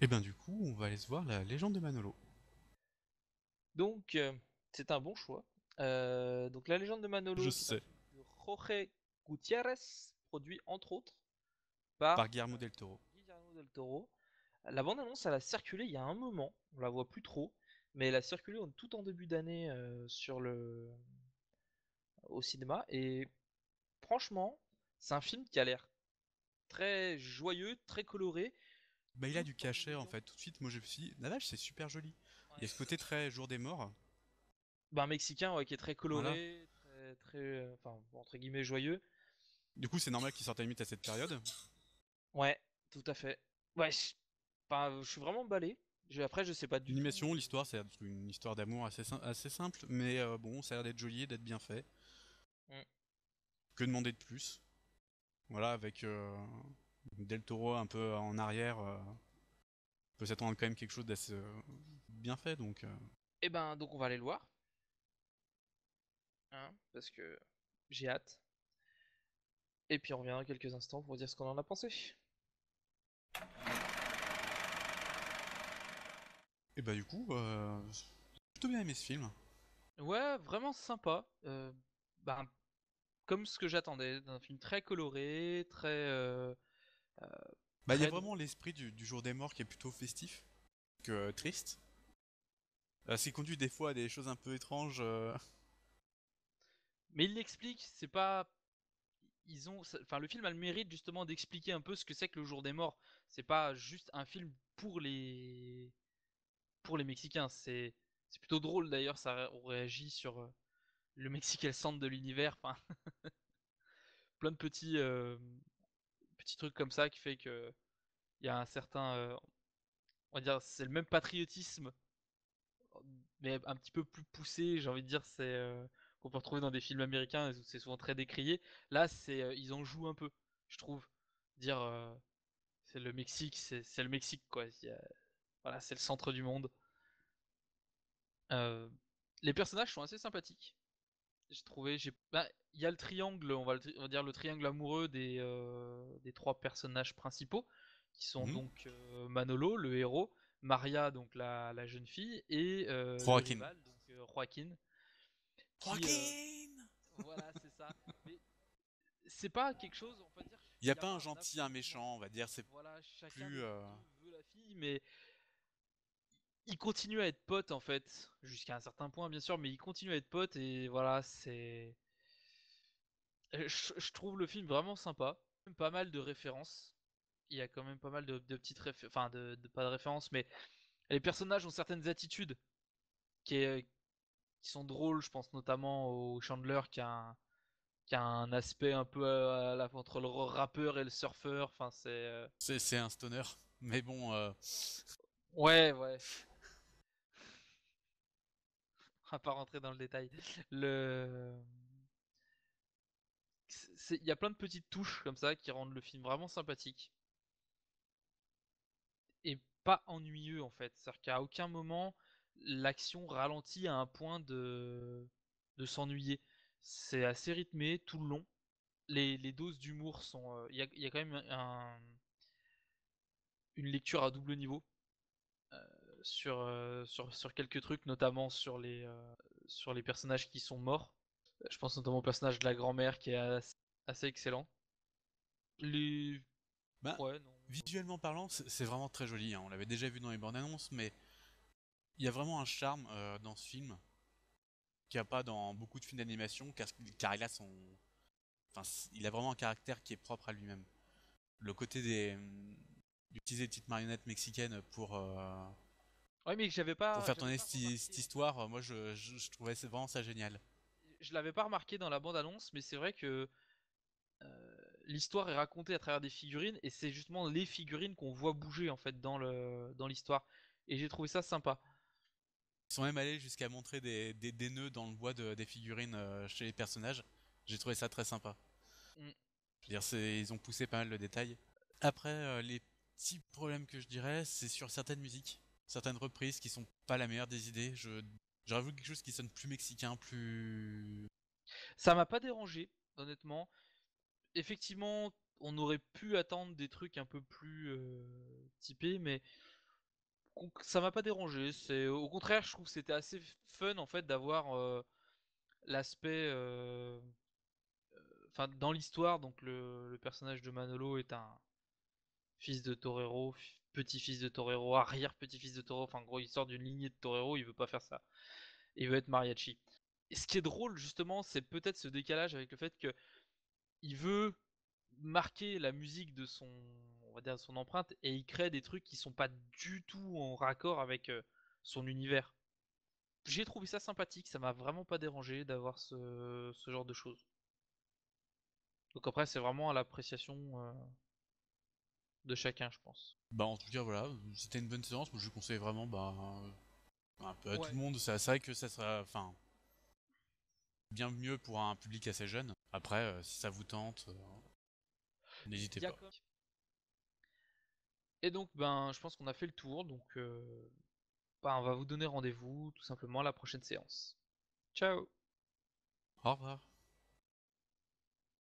Et ben du coup, on va aller se voir la légende de Manolo. Donc, c'est un bon choix. Donc, La Légende de Je Manolo, c'est un sais, film de Jorge Gutiérrez, produit entre autres par par Guillermo del Toro. Guillermo del Toro. La bande-annonce, elle a circulé il y a un moment, on la voit plus trop, mais elle a circulé tout en début d'année au cinéma. Et franchement, c'est un film qui a l'air très joyeux, très coloré, Bah il a tout du en cachet en ayant. fait. Tout de suite, moi je me suis dit, la vache, c'est super joli. Il y Ouais. a ce côté très jour des morts. Ben, un Mexicain, ouais, qui est très Voilà. coloré, très, enfin, entre guillemets, joyeux. Du coup, c'est normal qu'il sorte à la limite à cette période. Ouais, tout à fait. Ouais, enfin, je suis vraiment emballé. Après, je sais pas du tout. L'animation, l'histoire, c'est une histoire d'amour assez simple, mais bon, ça a l'air d'être joli, d'être bien fait. Mm. Que demander de plus? Voilà, avec Del Toro un peu en arrière, on peut s'attendre à quand même quelque chose d'assez bien fait, donc. Eh ben, donc on va aller le voir, hein, parce que j'ai hâte. Et puis on revient dans quelques instants pour dire ce qu'on en a pensé. Et bah du coup, j'ai plutôt bien aimé ce film. Ouais, vraiment sympa. Ben, comme ce que j'attendais, d'un film très coloré, euh, Bah, il y a très vraiment drôle. l'esprit du jour des morts qui est plutôt festif que triste. Ce qui conduit des fois à des choses un peu étranges. Mais il l'explique, c'est pas. Enfin, le film a le mérite justement d'expliquer un peu ce que c'est que le jour des morts. C'est pas juste un film pour les Mexicains. C'est plutôt drôle d'ailleurs. On réagit sur le Mexique est le centre de l'univers. Enfin, plein de petits trucs comme ça qui fait que il y a un certain, on va dire, c'est le même patriotisme, mais un petit peu plus poussé. J'ai envie de dire, c'est qu'on peut retrouver dans des films américains où c'est souvent très décrié. Là, ils en jouent un peu, je trouve. Dire, c'est le Mexique, c'est le Mexique quoi. Voilà, c'est le centre du monde. Euh, les personnages sont assez sympathiques. J'ai trouvé, bah, il y a le triangle, on va dire le triangle amoureux des trois personnages principaux, qui sont Mhm. donc Manolo, le héros, Maria, donc la jeune fille, et le Joaquin. rival, donc Joaquin, qui, Joaquin. voilà, c'est ça. Mais c'est pas quelque chose, on peut dire, Il n'y a il n'y a pas un pas un gentil, un affrontement. méchant, on va dire. C'est Voilà, chacun plus. des deux veut la fille, mais ils continuent à être potes en fait, jusqu'à un certain point bien sûr, mais ils continuent à être potes et voilà, je trouve le film vraiment sympa. Pas mal de références. Il y a quand même pas mal de petites références, enfin pas de références, mais les personnages ont certaines attitudes qui, est- qui sont drôles. Je pense notamment au Chandler qui a un aspect un peu entre le rappeur et le surfeur. Enfin, c'est un stoner. Mais bon, ouais, ouais. On va pas rentrer dans le détail. Le... Il y a plein de petites touches comme ça qui rendent le film vraiment sympathique et pas ennuyeux en fait. C'est-à-dire qu'à aucun moment l'action ralentit à un point de s'ennuyer. C'est assez rythmé tout le long. Les doses d'humour sont. Il y a quand même une lecture à double niveau sur quelques trucs, notamment sur les personnages qui sont morts. Je pense notamment au personnage de la grand-mère qui est assez excellent. Les. ben, Ouais, non. visuellement parlant, c'est vraiment très joli, hein. On l'avait déjà vu dans les bandes annonces, mais il y a vraiment un charme dans ce film qu'il n'y a pas dans beaucoup de films d'animation, car il a son. Enfin, il a vraiment un caractère qui est propre à lui-même. Le côté d'utiliser des petites marionnettes mexicaines Ouais, mais pour faire j'avais tourner pas cette remarqué en fait. histoire, moi je trouvais vraiment ça génial. Je l'avais pas remarqué dans la bande-annonce, mais c'est vrai que l'histoire est racontée à travers des figurines et c'est justement les figurines qu'on voit bouger en fait dans l'histoire. Et j'ai trouvé ça sympa. Ils sont même allés jusqu'à montrer des nœuds dans le bois des figurines chez les personnages. J'ai trouvé ça très sympa. Mm. Je veux dire, ils ont poussé pas mal le détail. Après, les petits problèmes que je dirais, c'est sur certaines musiques, certaines reprises qui sont pas la meilleure des idées. J'aurais voulu quelque chose qui sonne plus mexicain, plus. Ça m'a pas dérangé, honnêtement. Effectivement, on aurait pu attendre des trucs un peu plus typés, mais Ça m'a pas dérangé. C'est au contraire, je trouve que c'était assez fun en fait d'avoir l'aspect, enfin dans l'histoire. Donc le personnage de Manolo est un fils de torero, petit-fils de torero, arrière-petit-fils de torero. Enfin, en gros, il sort d'une lignée de torero. Il veut pas faire ça. Il veut être mariachi. Et ce qui est drôle justement, c'est peut-être ce décalage avec le fait que il veut marquer la musique de son, on va dire, de son empreinte, et il crée des trucs qui sont pas du tout en raccord avec son univers. J'ai trouvé ça sympathique, ça m'a vraiment pas dérangé d'avoir ce genre de choses. Donc après, c'est vraiment à l'appréciation de chacun, je pense. Bah en tout cas voilà, c'était une bonne séance, moi je conseille vraiment un peu à tout Ouais. le monde, c'est vrai que ça sera enfin bien mieux pour un public assez jeune. Après si ça vous tente, n'hésitez Y a pas. quand- Et donc, ben, je pense qu'on a fait le tour, donc ben, on va vous donner rendez-vous tout simplement à la prochaine séance. Ciao! Au revoir.